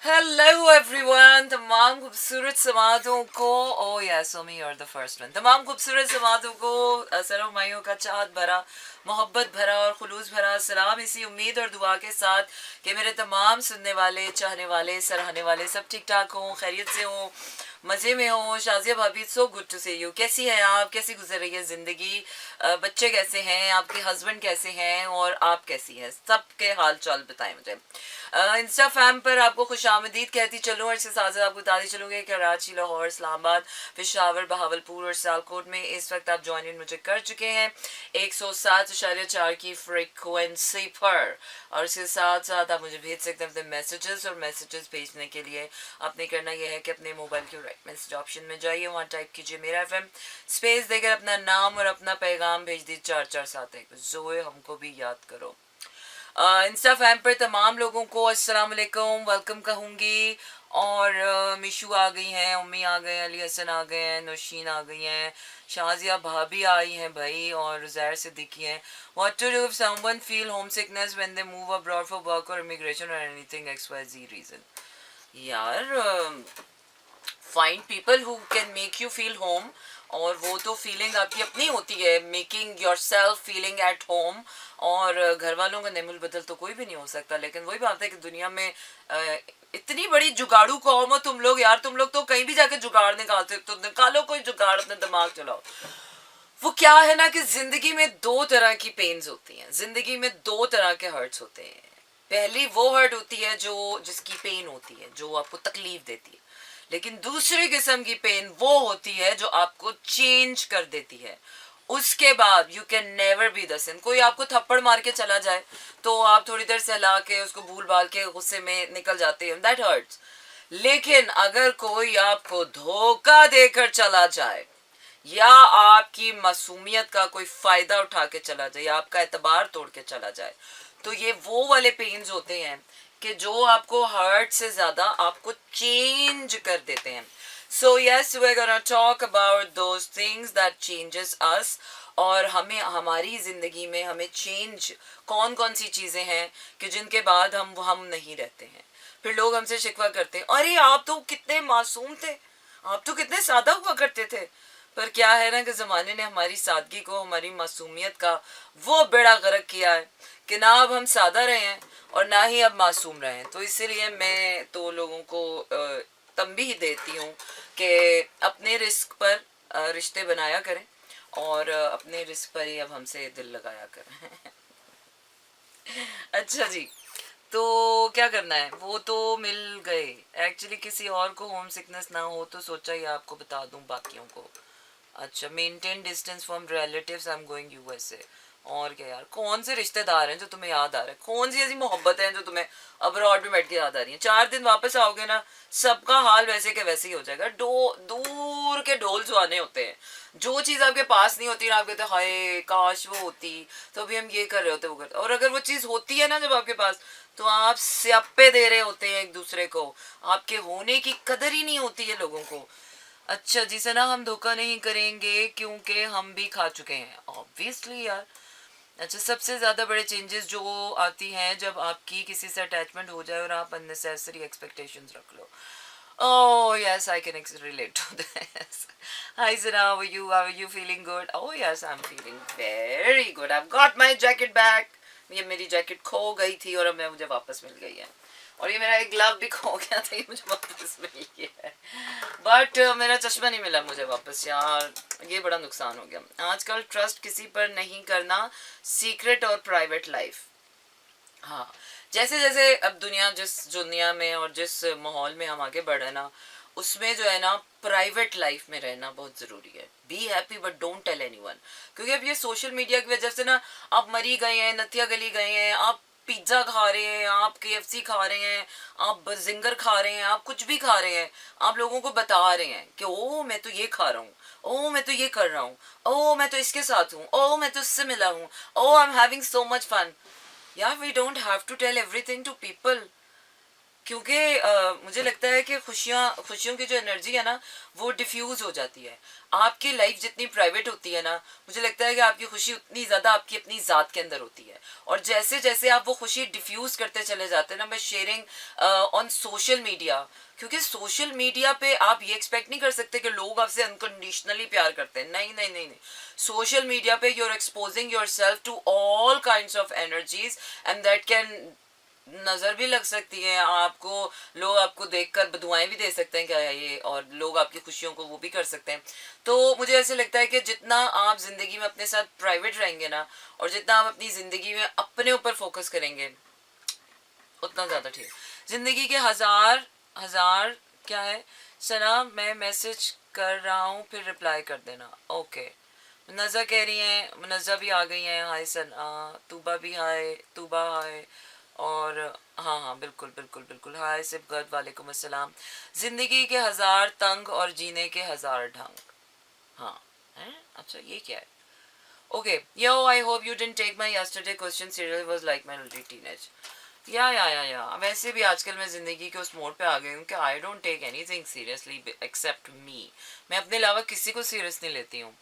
Hello everyone, तमाम खूबसूरत समातों को ओ यस ओमी you are the first one. तमाम खूबसूरत समातों को सरों माइयों का चाहत भरा, मोहब्बत भरा और खुलूस भरा सलाम, इसी उम्मीद और दुआ के साथ कि मेरे तमाम सुनने वाले, चाहने वाले, सराहने वाले सब ठीक ठाक हों, खैरियत से हों, मज़े में हो। शाजिया भाभी, सो गुड टू से यू। कैसी हैं आप? कैसी गुजर रही है ज़िंदगी? बच्चे कैसे हैं? आपके हस्बैंड कैसे हैं? और आप कैसी हैं? सबके हाल चाल बताएं मुझे। इंस्टा फैम पर आपको खुशामदीद कहती चलूँ और इसके साथ साथ आपको बताती चलूँगी कराची, लाहौर, इस्लामाबाद, पेशावर, बहावलपुर और सियालकोट में इस वक्त आप ज्वाइन इन मुझे कर चुके हैं 107.4 की फ्रिक्वेंसी पर। और इसके साथ साथ आप मुझे भेज सकते हैं अपने मैसेजेस, और मैसेजेस भेजने के लिए आपने करना यह है कि अपने मोबाइल के राइट मैसेज ऑप्शन में जाइए, वहाँ टाइप कीजिए मेरा एफएम, स्पेस देकर अपना नाम और अपना पैगाम भेज दीजिए 4471 जोए, हमको भी याद करो। इंस्टा फैम पर तमाम लोगों को अस्सलाम वालेकुम, वेलकम कहूँगी। और मिशू आ गई हैं, उम्मी आ गए हैं, अली हसन आ गए हैं, नौशीन आ गई हैं, शाजिया भाभी आई हैं भाई, और ज़ैर सिद्दीकी हैं। What to do if someone feel home sickness when they move abroad for work or immigration or anything XYZ reason? यार, find people who can make you feel home, और वो तो फीलिंग आपकी अपनी होती है, making yourself feeling at home. और घर वालों का नेमुल बदल तो कोई भी नहीं हो सकता, लेकिन वही बात है कि दुनिया में इतनी बड़ी जुगाड़ू कौम हो तुम लोग। यार तुम लोग तो कहीं भी जाके जुगाड़ निकालते, तो निकालो कोई जुगाड़, अपने दिमाग चलाओ। वो क्या है ना कि जिंदगी में दो तरह की पेन्स होती हैं, जिंदगी में दो तरह के हर्ट्स होते हैं। पहली वो हर्ट होती है जो जिसकी पेन होती है, जो आपको तकलीफ देती है। लेकिन दूसरी किस्म की पेन वो होती है जो आपको चेंज कर देती है। उसके बाद you can never be the same. कोई आपको थप्पड़ मार के चला जाए तो आप थोड़ी देर सहला के उसको भूल भाल के गुस्से में निकल जाते हैं, दैट हर्ट्स। लेकिन अगर कोई आपको धोखा देकर चला जाए, या आपकी मासूमियत का कोई फायदा उठा के चला जाए, या आपका एतबार तोड़ के चला जाए, तो ये वो वाले पेन्स होते हैं कि जो आपको हर्ट से ज्यादा आपको चेंज कर देते हैं। So yes, we are gonna talk about those things that changes us. और हमें हमारी जिंदगी में हमें चेंज कौन कौन सी चीजें हैं कि जिनके बाद हम नहीं रहते हैं। फिर लोग हमसे शिकवा करते हैं, अरे आप तो कितने मासूम थे, आप तो कितने सादा हुआ करते थे। पर क्या है ना कि ज़माने ने हमारी सादगी को, हमारी मासूमियत का वो बेड़ा गर्क किया है कि ना अब हम सादा रहे हैं और ना ही अब मासूम रहे हैं। तो इसीलिए मैं तो लोगों को तंबीह देती हूँ कि अपने रिस्क पर रिश्ते बनाया करें, और अपने रिस्क पर ही अब हमसे दिल लगाया करें। अच्छा जी, तो क्या करना है, वो तो मिल गए। एक्चुअली किसी और को होम सिकनेस ना हो तो सोचा ही आपको बता दूं बाकियों को। अच्छा, maintain distance from relatives, I am going USA. और क्या यार, कौन से रिश्तेदार हैं जो तुम्हें याद आ रहे हैं? कौन सी ऐसी मोहब्बत है जो तुम्हें अब्रॉड में बैठ के याद आ रही है? 4 दिन वापस आओगे ना, सबका हाल वैसे के वैसे ही हो जाएगा। दूर के ढोल सुहाने होते हैं। जो चीज़ आपके पास नहीं होती ना, आप कहते हैं हाय काश वो होती, तो अभी हम ये कर रहे होते, वो करते। और अगर वो चीज़ होती है ना जब आपके पास, तो आप स्यापे दे रहे होते हैं एक दूसरे को। आपके होने की कदर ही नहीं होती है लोगों को। अच्छा जी सना, हम धोखा नहीं करेंगे क्योंकि हम भी खा चुके हैं, ऑब्वियसली यार। अच्छा, सबसे ज़्यादा बड़े चेंजेस जो आती हैं जब आपकी किसी से अटैचमेंट हो जाए और आप अननेसेसरी एक्सपेक्टेशंस रख लो। Oh yes, I can relate to this. Hi Sana, how are you? How are you feeling good? Oh yes, I'm feeling very good. I've got my jacket back. ये मेरी jacket खो गई थी और अब मुझे वापस मिल गई है। और ये मेरा एक ग्लव भी खो गया था, ये मुझे वापस मिल गया है। बट मेरा चश्मा नहीं मिला मुझे वापस यार, ये बड़ा नुकसान हो गया। आजकल ट्रस्ट किसी पर नहीं करना, सीक्रेट और प्राइवेट लाइफ। हाँ, जैसे जैसे अब जिस दुनिया में और जिस माहौल में हम आगे बढ़े ना, उसमें जो है ना प्राइवेट लाइफ में रहना बहुत ज़रूरी है। Be happy but don't tell anyone. क्योंकि अब ये सोशल मीडिया की वजह से ना, आप मरी गए हैं, नथिया गली गए हैं, आप पिज्ज़ा खा रहे हैं, आप KFC खा रहे हैं, आप जिंगर खा रहे हैं, आप कुछ भी खा रहे हैं, आप लोगों को बता रहे हैं कि ओ मैं तो ये खा रहा हूँ, ओ मैं तो ये कर रहा हूँ, ओ मैं तो इसके साथ हूँ, ओ मैं तो इससे मिला हूँ, oh I am having so much fun. Yeah, we don't have to tell everything to people. क्योंकि मुझे लगता है कि खुशियों की जो एनर्जी है ना वो डिफ्यूज़ हो जाती है। आपकी लाइफ जितनी प्राइवेट होती है ना, मुझे लगता है कि आपकी खुशी उतनी ज़्यादा आपकी अपनी ज़ात के अंदर होती है। और जैसे जैसे आप वो खुशी डिफ्यूज़ करते चले जाते हैं ना, by sharing on social media, क्योंकि सोशल मीडिया पे आप ये एक्सपेक्ट नहीं कर सकते कि लोग आपसे अनकंडीशनली प्यार करते हैं। नहीं नहीं नहीं नहीं, सोशल मीडिया पे you are exposing yourself to all kind of energies, and that can नज़र भी लग सकती है आपको। लोग आपको देखकर बदुआएं भी दे सकते हैं क्या है ये, और लोग आपकी खुशियों को वो भी कर सकते हैं। तो मुझे ऐसे लगता है कि जितना आप ज़िंदगी में अपने साथ प्राइवेट रहेंगे ना, और जितना आप अपनी ज़िंदगी में अपने ऊपर फोकस करेंगे, उतना ज़्यादा ठीक। ज़िंदगी के हज़ार हज़ार क्या है सना, मैं मैसेज कर रहा हूँ फिर रिप्लाई कर देना। ओके, मुनज़्ज़ा कह रही हैं, मुनज़्ज़ा भी आ गई हैं, हाय सना, तूबा भी हाय, तूबा हाय, और हाँ हाँ बिल्कुल बिल्कुल बिल्कुल, हाय सिबगत, वालेकुम अस्सलाम। ज़िंदगी के हज़ार तंग और जीने के हज़ार ढंग। हाँ हैं, अच्छा ये क्या है? Okay, yo, I hope you didn't take my yesterday question serial was like my little teenage. या वैसे भी आजकल मैं ज़िंदगी के उस मोड पे आ गई हूँ कि I don't take anything seriously except me. मैं अपने अलावा किसी को सीरियस नहीं लेती हूँ।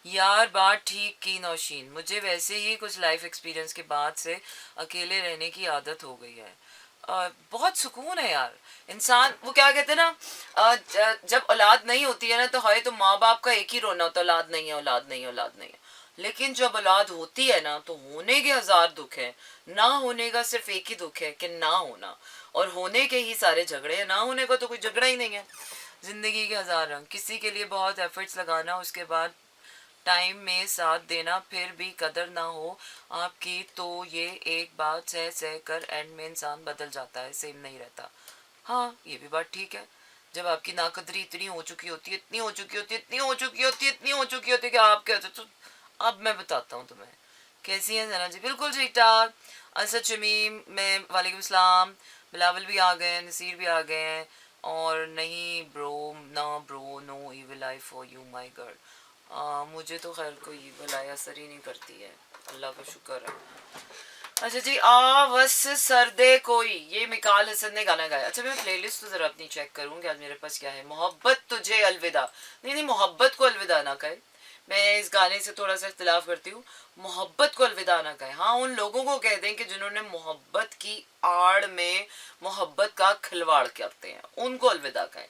यार बात ठीक की नौशीन, मुझे वैसे ही कुछ लाइफ एक्सपीरियंस के बाद से अकेले रहने की आदत हो गई है। बहुत सुकून है यार। इंसान वो क्या कहते हैं ना, जब औलाद नहीं होती है ना तो है तो माँ बाप का एक ही रोना होता है, औलाद नहीं है, औलाद नहीं है, औलाद नहीं है। लेकिन जब औलाद होती है ना तो होने के हजार दुख है, ना होने का सिर्फ एक ही दुख है कि ना होना, और होने के ही सारे झगड़े हैं, ना होने का तो कोई झगड़ा ही नहीं है। जिंदगी के हजार रंग, किसी के लिए बहुत एफर्ट्स लगाना, उसके बाद टाइम में साथ देना, फिर भी कदर ना हो आपकी, तो ये एक बात सह सह कर एंड में इंसान बदल जाता है, सेम नहीं रहता। हाँ ये भी बात ठीक है। जब आपकी नाकदरी इतनी हो चुकी होती है, इतनी हो चुकी होती है, इतनी हो चुकी होती है, इतनी हो चुकी होती है कि आप कहते तो अब मैं बताता हूँ तुम्हें। कैसी हैं जना जी? बिल्कुल ठीक ठाक। असद शमीम में वालेकुम सलाम। बिलावल भी आ गए हैं, नसीर भी आ गए हैं। और नहीं ब्रो, ना bro, no evil eye for you my girl. मुझे तो खैर कोई इविल आई असर ही नहीं करती है, अल्लाह का शुक्र है। अच्छा जी, बस सर्दे कोई, ये मिकाल हसन ने गाना गाया। अच्छा मैं प्लेलिस्ट तो जरा अपनी चेक करूँ कि आज मेरे पास क्या है। मोहब्बत तुझे अलविदा, नहीं नहीं, मोहब्बत को अलविदा ना कहे। मैं इस गाने से थोड़ा सा इख्तिलाफ करती हूँ। मोहब्बत को अलविदा ना कहे, हाँ उन लोगों को कह दें कि जिन्होंने मोहब्बत की आड़ में मोहब्बत का खिलवाड़ करते हैं, उनको अलविदा कहें।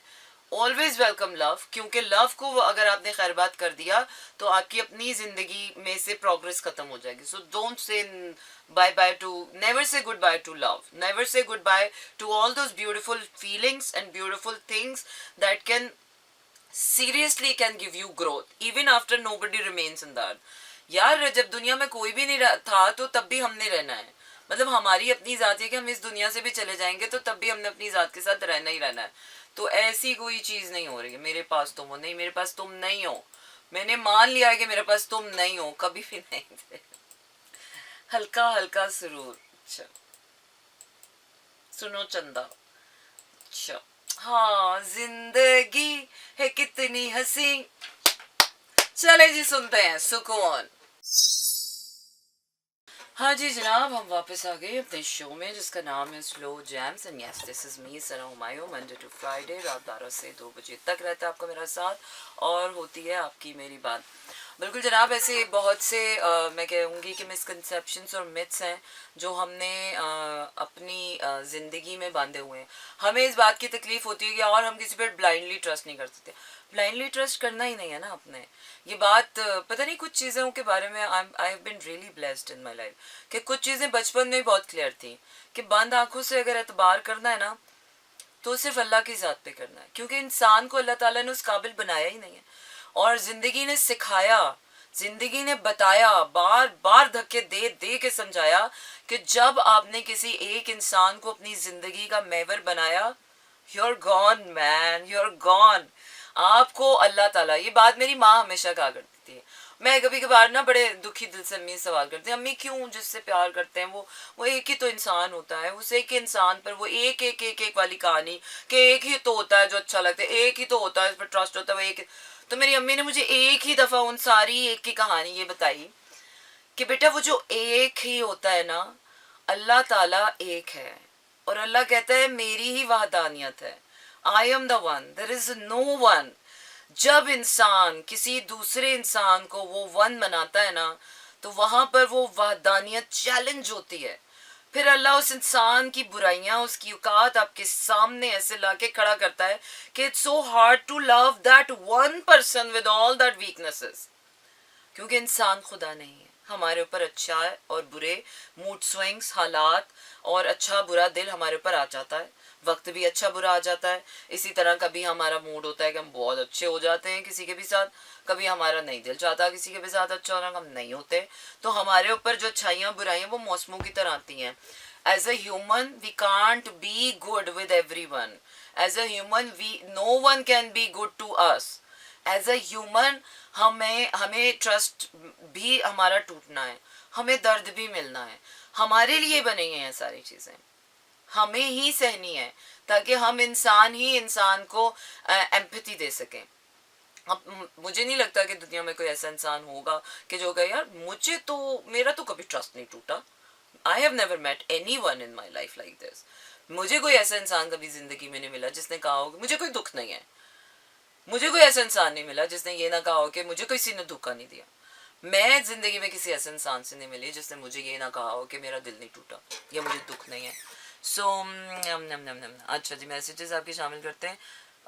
ऑलवेज वेलकम लव, क्योंकि लव को अगर आपने खैर बात कर दिया तो आपकी अपनी जिंदगी में से प्रोग्रेस खत्म हो जाएगी। So don't say bye bye to, never say goodbye to love, never say goodbye to all those beautiful feelings and beautiful things that can seriously can give you growth even after nobody remains in that. यार जब दुनिया में कोई भी नहीं था तो तब भी हमने रहना है। मतलब हमारी अपनी जात है कि हम इस दुनिया से भी चले जाएंगे तो तब भी हमने अपनी जात के साथ रहना ही रहना है। तो ऐसी कोई चीज़ नहीं हो रही है मेरे पास तुम हो, नहीं मेरे पास तुम नहीं हो। मैंने मान लिया है कि मेरे पास तुम नहीं हो, कभी भी नहीं थे। हल्का हल्का सुरूर। अच्छा सुनो चंदा। अच्छा हाँ, जिंदगी है कितनी हंसी। चले जी सुनते हैं सुकून। हाँ जी जनाब, हम वापस आ गए अपने शो में जिसका नाम है slow jams, and yes this is me Sana Humayun. Monday to Friday रात 12 से 2 बजे तक रहता है आपका मेरा साथ, और होती है आपकी मेरी बात। बिल्कुल जनाब, ऐसे बहुत से मैं कहूँगी कि मिसकंसेप्शंस और मिथ्स हैं जो हमने अपनी ज़िंदगी में बांधे हुए हैं। हमें इस बात की तकलीफ़ होती है कि और हम किसी पर ब्लाइंडली ट्रस्ट नहीं कर सकते। ब्लाइंडली ट्रस्ट करना ही नहीं है ना अपने। ये बात पता नहीं, कुछ चीज़ों के बारे में I have been really blessed in my life कि कुछ चीज़ें बचपन में बहुत क्लियर थी कि बंद आंखों से अगर एतबार करना है ना तो सिर्फ अल्लाह की ज़ात पे करना है, क्योंकि इंसान को अल्लाह ताला ने उस काबिल बनाया ही नहीं है। और ज़िंदगी ने सिखाया, ज़िंदगी ने बताया, बार बार धक्के दे दे के समझाया कि जब आपने किसी एक इंसान को अपनी ज़िंदगी का मेवर बनाया, you're gone man, you're gone। आपको अल्लाह ताला, ये बात मेरी माँ हमेशा कहा करती थी। मैं कभी कभार ना बड़े दुखी दिल से अम्मी सवाल करती हैं, अम्मी क्यों जिससे प्यार करते हैं वो एक ही तो इंसान होता है, उस एक इंसान पर वो एक वाली कहानी कि एक ही तो होता है जो अच्छा लगता है, एक ही तो होता है इस पर ट्रस्ट होता है, वो एक। तो मेरी अम्मी ने मुझे एक ही दफ़ा उन सारी एक की कहानी ये बताई कि बेटा वो जो एक ही होता है ना, अल्लाह ताला एक है, और अल्लाह कहता है मेरी ही वहदानियत है, I am the one, there is no one. जब इंसान किसी दूसरे इंसान को वो वन बनाता है ना, तो वहां पर वो वहदानियत चैलेंज होती है। फिर अल्लाह उस इंसान की बुराइयां, उसकी औकात आपके सामने ऐसे लाके खड़ा करता है कि it's so hard to love that one person with all that weaknesses. क्योंकि इंसान खुदा नहीं है, हमारे ऊपर अच्छा है और बुरे मूड स्विंग्स, हालात और अच्छा बुरा दिल हमारे ऊपर आ जाता है, वक्त भी अच्छा बुरा आ जाता है। इसी तरह कभी हमारा मूड होता है कि हम बहुत अच्छे हो जाते हैं किसी के भी साथ, कभी हमारा नहीं दिल चाहता किसी के भी साथ अच्छा होना, हम नहीं होते। तो हमारे ऊपर जो अच्छाइयाँ बुराइयाँ वो मौसमों की तरह आती हैं। As a human we can't be good with everyone, as a human we no one can be good to us. As a human हमें हमें ट्रस्ट भी हमारा टूटना है, हमें दर्द भी मिलना है, हमारे लिए बनी हैं सारी चीज़ें, हमें ही सहनी है, ताकि हम इंसान ही इंसान को एम्पैथी दे सकें। अब मुझे नहीं लगता कि दुनिया में कोई ऐसा इंसान होगा कि जो कहे यार मुझे तो, मेरा तो कभी ट्रस्ट नहीं टूटा, I have never met anyone in my life like this. मुझे कोई ऐसा इंसान कभी जिंदगी में नहीं मिला जिसने कहा हो कि मुझे कोई दुख नहीं है। मुझे कोई ऐसा इंसान नहीं मिला जिसने ये ना कहा हो कि मुझे किसी ने धोखा नहीं दिया। मैं जिंदगी में किसी ऐसे इंसान से नहीं मिली जिसने मुझे ये ना कहा हो कि मेरा दिल नहीं टूटा या मुझे दुख नहीं है। सो अच्छा जी, मैसेजेस आपके शामिल करते हैं।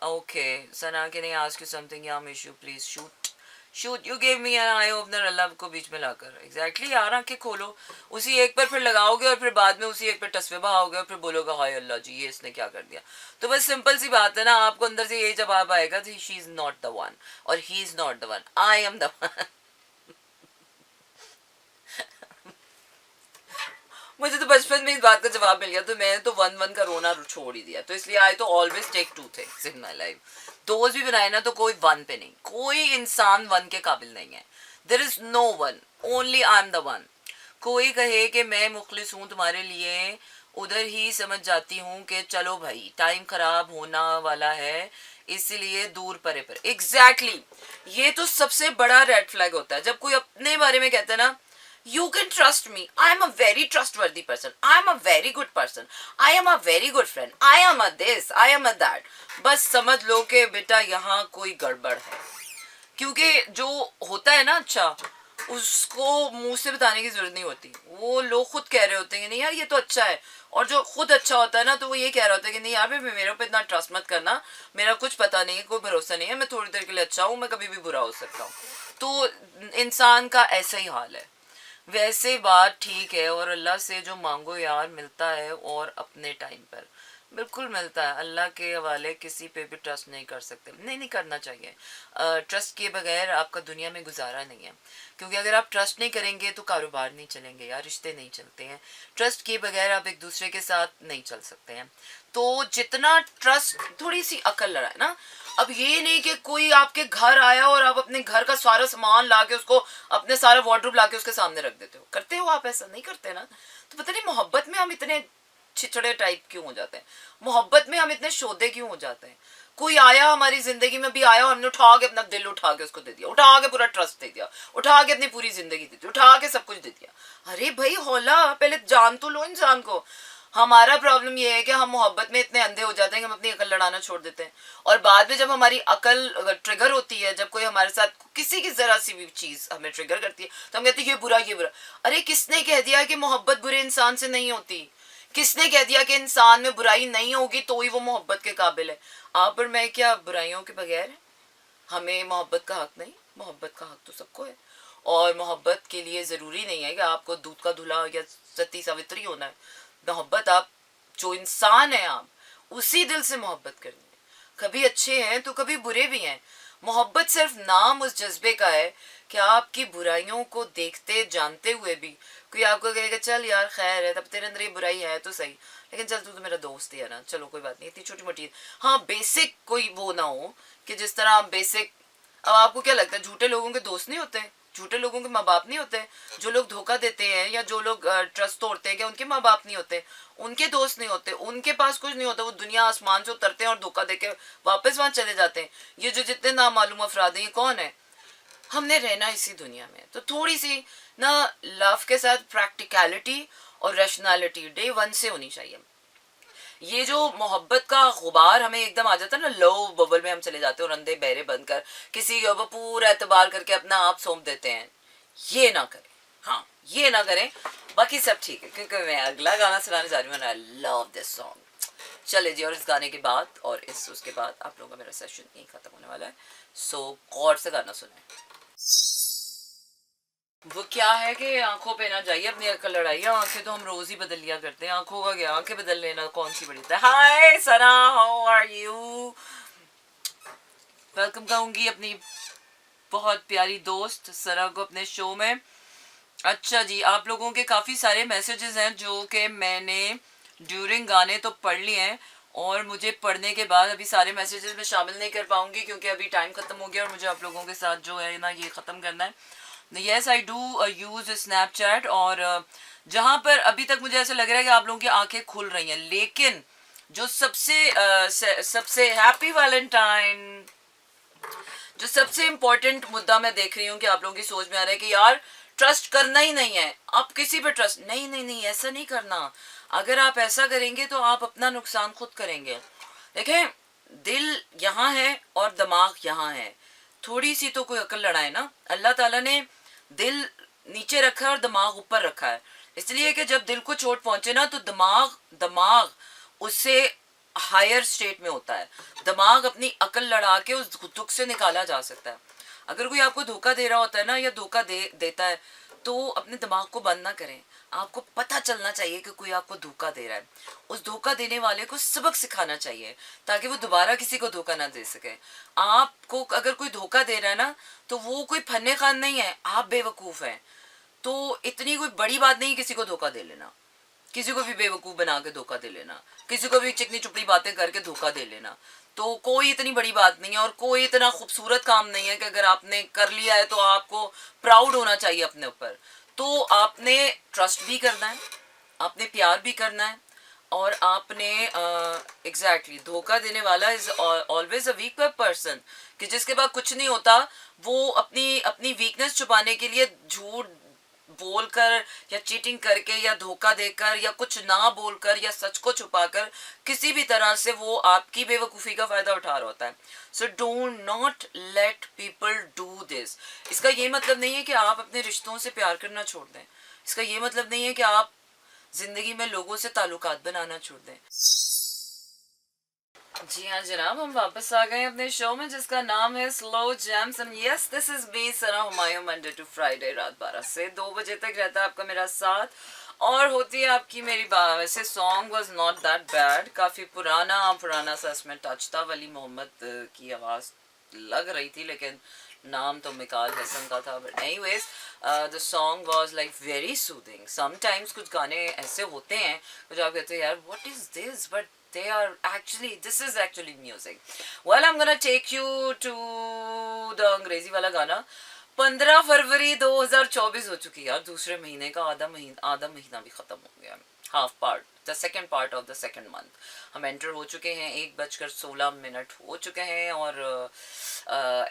Okay Sana, can I ask you something? या इशू please shoot shoot, you gave me an eye opener. अल्लाह को बीच में लाकर एग्जैक्टली यार आंखें खोलो, उसी एक पर फिर लगाओगे और फिर बाद में उसी एक पर तस्वीर बहाओगे और फिर बोलोगे हाय अल्लाह जी ये इसने क्या कर दिया। तो बस सिंपल सी बात है ना, आपको अंदर से यही जवाब आएगा कि she is not the one और he is not the one, I am the one. मुझे तो बचपन में इस बात का जवाब मिल गया, तो मैंने तो वन वन का रोना छोड़ ही दिया। तो इसलिए आई तो always take two things in my life. दोस्त भी बनाए ना तो कोई वन पे नहीं, कोई इंसान वन के काबिल नहीं है। There is no one, only I am the one. कोई कहे कि मैं मुखलिस हूँ तुम्हारे लिए, उधर ही समझ जाती हूँ कि चलो भाई टाइम खराब होना वाला है, इसलिए दूर परे पर। एग्जैक्टली ये तो सबसे बड़ा रेड फ्लैग होता है जब कोई अपने बारे में कहता है ना, you can trust me, I am a very trustworthy person, I am a very good person, I am a very good friend, I am a this, I am a that, बस समझ लो कि बेटा यहाँ कोई गड़बड़ है। क्योंकि जो होता है ना अच्छा, उसको मुंह से बताने की जरूरत नहीं होती, वो लोग खुद कह रहे होते हैं कि नहीं यार ये तो अच्छा है। और जो खुद अच्छा होता है ना, तो वो ये कह रहा होता है कि नहीं यार मेरे ऊपर इतना ट्रस्ट मत करना, मेरा कुछ पता नहीं है, कोई भरोसा नहीं है, मैं थोड़ी देर के लिए अच्छा हूँ, मैं कभी भी बुरा हो सकता हूँ। तो इंसान का ऐसा ही हाल है। वैसे बात ठीक है, और अल्लाह से जो मांगो यार मिलता है, और अपने टाइम पर बिल्कुल मिलता है। अल्लाह के हवाले किसी पे भी ट्रस्ट नहीं कर सकते, नहीं करना चाहिए। ट्रस्ट के बगैर आपका दुनिया में गुजारा नहीं है, क्योंकि अगर आप ट्रस्ट नहीं करेंगे तो कारोबार नहीं चलेंगे यार, रिश्ते नहीं चलते हैं। ट्रस्ट के बगैर आप एक दूसरे के साथ नहीं चल सकते हैं। तो जितना ट्रस्ट, थोड़ी सी अकल लड़ा है ना। अब ये नहीं कि कोई आपके घर आया और आप अपने घर का सारा सामान ला के उसको, अपने सारा वार्डरोब ला के उसके सामने रख देते हो। करते हो आप? ऐसा नहीं करते ना। तो पता नहीं मोहब्बत में हम इतने छिछड़े टाइप क्यों हो जाते हैं, मोहब्बत में हम इतने शोधे क्यों हो जाते हैं। कोई आया हमारी जिंदगी में भी आया और हमने उठा के अपना दिल उठा के उसको दे दिया, उठा के पूरा ट्रस्ट दे दिया, उठा के अपनी पूरी जिंदगी दे दी, उठा के सब कुछ दे दिया। अरे भाई हौला, पहले जान तो लो इंसान को। हमारा प्रॉब्लम ये है कि हम मोहब्बत में इतने अंधे हो जाते हैं कि हम अपनी अकल लड़ाना छोड़ देते हैं, और बाद में जब हमारी अकल ट्रिगर होती है, जब कोई हमारे साथ किसी की जरा सी भी चीज हमें ट्रिगर करती है, तो हम कहते हैं ये बुरा ये बुरा। अरे किसने कह दिया कि मोहब्बत बुरे इंसान से नहीं होती? किसने कह दिया कि इंसान में बुराई नहीं होगी तो ही वो मोहब्बत के काबिल है? आप और मैं क्या बुराइयों के बगैर है? हमें मोहब्बत का हक नहीं? मोहब्बत का हक तो सबको है। और मोहब्बत के लिए ज़रूरी नहीं है कि आपको दूध का धुला या सती सावित्री होना है। मोहब्बत, आप जो इंसान है आप उसी दिल से मोहब्बत करनी है। कभी अच्छे हैं तो कभी बुरे भी हैं। मोहब्बत सिर्फ नाम उस जज्बे का है कि आपकी बुराइयों को देखते जानते हुए भी कोई आपको कहेगा चल यार खैर है, तब तेरे अंदर ये बुराई है तो सही, लेकिन चल तू तो मेरा दोस्त ही है ना, चलो कोई बात नहीं, इतनी छोटी मोटी। हाँ बेसिक कोई वो ना हो कि जिस तरह बेसिक। अब आपको क्या लगता है झूठे लोगों के दोस्त नहीं होते? झूठे लोगों के माँ बाप नहीं होते? जो लोग धोखा देते हैं या जो लोग ट्रस्ट तोड़ते हैं, क्या उनके माँ बाप नहीं होते? उनके दोस्त नहीं होते? उनके पास कुछ नहीं होता, वो दुनिया आसमान से उतरते हैं और धोखा देके वापस वहां चले जाते हैं। ये जो जितने नामालूम अफराद हैं ये कौन है? हमने रहना इसी दुनिया में, तो थोड़ी सी ना लव के साथ प्रैक्टिकलिटी और रैशनैलिटी डे वन से होनी चाहिए। ये जो मोहब्बत का गुबार हमें एकदम आ जाता है ना, लो बबल में हम चले जाते हैं और अंधे बहरे बंद कर किसी के ऊपर पूरा एतबार करके अपना आप सौंप देते हैं, ये ना करें। हाँ, ये ना करें। बाकी सब ठीक है, क्योंकि मैं अगला गाना सुनाने जा रही हूँ, आई लव दिस सॉन्ग। चले जी, और इस गाने के बाद और इस उसके बाद आप लोगों का मेरा सेशन नहीं खत्म होने वाला है, सो गौर से गाना सुने। वो क्या है कि आंखों पे ना जाइए अपनी अकल लड़ाइए, आंखें तो हम रोज ही बदल लिया करते हैं, आंखों का क्या, आंखें बदल लेना कौन सी बड़ी है। हाय सना, हाउ आर यू, वेलकम कहूंगी अपनी बहुत प्यारी दोस्त सना को अपने शो में। अच्छा जी, आप लोगों के काफ़ी सारे मैसेजेस हैं जो कि मैंने ड्यूरिंग गाने तो पढ़ लिए हैं, और मुझे पढ़ने के बाद अभी सारे मैसेजेस में शामिल नहीं कर पाऊंगी क्योंकि अभी टाइम ख़त्म हो गया और मुझे आप लोगों के साथ जो है ना ये ख़त्म करना है। Yes I do use Snapchat, और जहाँ पर अभी तक मुझे ऐसा लग रहा है कि आप लोगों की आंखें खुल रही हैं, लेकिन जो सबसे हैप्पी वैलेंटाइन, जो सबसे इम्पोर्टेंट मुद्दा मैं देख रही हूँ कि आप लोगों की सोच में आ रहा है कि यार ट्रस्ट करना ही नहीं है, आप किसी पे ट्रस्ट नहीं नहीं नहीं, ऐसा नहीं करना। अगर आप ऐसा करेंगे तो आप अपना नुकसान खुद करेंगे। देखें, दिल यहाँ है और दिमाग यहाँ है, थोड़ी सी तो कोई अकल लड़ाए ना। अल्लाह ताला ने दिल नीचे रखा है और दिमाग ऊपर रखा है, इसलिए कि जब दिल को चोट पहुंचे ना तो दिमाग दिमाग उससे हायर स्टेट में होता है, दिमाग अपनी अकल लड़ा के उस दुख से निकाला जा सकता है। अगर कोई आपको धोखा दे रहा होता है ना, या धोखा देता है, तो अपने दिमाग को बंद ना करें। आपको पता चलना चाहिए कि कोई आपको धोखा दे रहा है, उस धोखा देने वाले को सबक सिखाना चाहिए ताकि वो दोबारा किसी को धोखा ना दे सके। आपको अगर कोई धोखा दे रहा है ना, तो वो कोई फन्ने खान नहीं है, आप बेवकूफ़ हैं। तो इतनी कोई बड़ी बात नहीं किसी को धोखा दे लेना, किसी को भी बेवकूफ़ बना के धोखा दे लेना, किसी को भी चिकनी चुपड़ी बातें करके धोखा दे लेना, तो कोई इतनी बड़ी बात नहीं है और कोई इतना खूबसूरत काम नहीं है कि अगर आपने कर लिया है तो आपको प्राउड होना चाहिए अपने ऊपर। तो आपने ट्रस्ट भी करना है, आपने प्यार भी करना है, और आपने एग्जैक्टली धोखा देने वाला is always a weak person, कि जिसके पास कुछ नहीं होता, वो अपनी अपनी वीकनेस छुपाने के लिए झूठ बोलकर या चीटिंग करके या धोखा देकर या कुछ ना बोलकर या सच को छुपाकर किसी भी तरह से वो आपकी बेवकूफ़ी का फ़ायदा उठा रहा होता है। So do not let people do this. इसका ये मतलब नहीं है कि आप अपने रिश्तों से प्यार करना छोड़ दें, इसका ये मतलब नहीं है कि आप ज़िंदगी में लोगों से ताल्लुकात बनाना छोड़ दें। जी हाँ जनाब, हम वापस आ गए अपने शो में जिसका नाम है slow jams, and yes this is me Sana Humayun, Monday to Friday रात 12 से 2 बजे तक रहता है आपका मेरा साथ, और होती है आपकी मेरी बात। वैसे song was not that bad, काफ़ी पुराना सा इसमें टच था, वली मोहम्मद की आवाज़ लग रही थी, लेकिन नाम तो मिकाल हसन का था। But anyways the song was like very soothing. Sometimes कुछ गाने ऐसे होते हैं जो आप कहते हैं यार what is this, but they are actually, this is actually music. Well, I'm gonna take you to the अंग्रेजी वाला गाना। 15 फरवरी 2024 हो चुकी है यार, दूसरे महीने का आधा महीना भी खत्म हो गया। Half part, the second part of the second month हम एंटर हो चुके हैं, 1:16 हो चुके हैं, और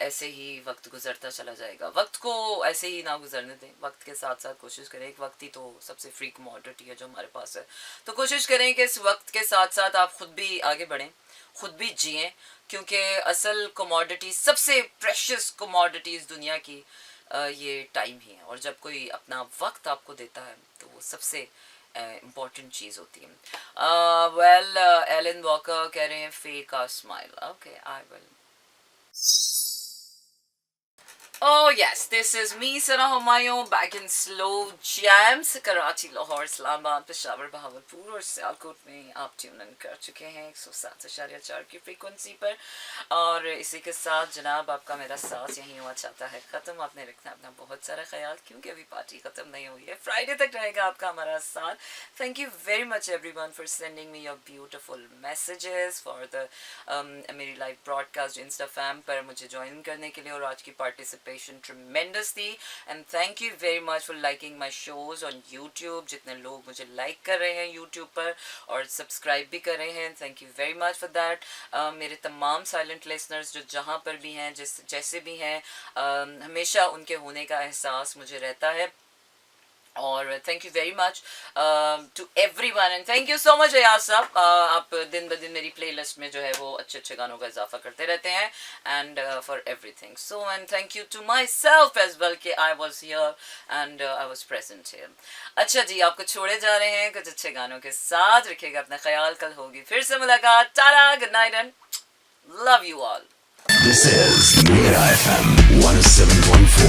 ऐसे ही वक्त गुजरता चला जाएगा। वक्त को ऐसे ही ना गुजरने दें, वक्त के साथ साथ कोशिश करें, एक वक्त ही तो सबसे फ्री कमोडिटी है जो हमारे पास है, तो कोशिश करें कि इस वक्त के साथ साथ आप खुद भी आगे बढ़ें, खुद भी जिएं, क्योंकि असल कमोडिटी, सबसे प्रेशियस कमोडिटीज़ दुनिया की ये टाइम ही है, और जब कोई अपना वक्त आपको देता है तो वो सबसे इम्पॉर्टेंट चीज़ होती है। वेल, एलन वॉकर कह रहे हैं fake a smile, okay I will. Oh yes, this is me Sana Humayun back in slow jams, Karachi, Lahore, Islamabad, Peshawar, Bahawalpur और सियालकोट में आप ट्यून इन कर चुके हैं 107.4 की फ्रीक्वेंसी पर, और इसी के साथ जनाब आपका मेरा साथ यहीं हुआ चाहता है ख़त्म। आपने रखना अपना बहुत सारा ख्याल, क्योंकि अभी पार्टी ख़त्म नहीं हुई है, फ्राइडे तक रहेगा आपका हमारा साथ। Thank you very much everyone for sending me your beautiful messages for the मेरी लाइव ब्रॉडकास्ट इंस्टा फैम पर मुझे ज्वाइन करने के लिए, और आज की पार्टिसिपेशन ट्रिमेंडस थी। And thank you very much for liking my shows on YouTube, जितने लोग मुझे लाइक कर रहे हैं यूट्यूब पर और सब्सक्राइब भी कर रहे हैं, thank you very much for that. मेरे तमाम साइलेंट लिसनर्स जो जहाँ पर भी हैं, जैसे भी हैं, हमेशा उनके होने का एहसास मुझे रहता है, और thank you very much to everyone and thank you so much Ayaz sahab, आप दिन ब दिन मेरी प्लेलिस्ट में जो है वो अच्छे अच्छे गानों का इजाफा करते रहते हैं and for everything so and thank you to myself as well कि I was here and I was present here. अच्छा जी, आपको छोड़े जा रहे हैं कुछ अच्छे गानों के साथ, रखिएगा अपना ख्याल, कल होगी फिर से मुलाकात, Tata, good night and love you all. This is Mira FM 107.4.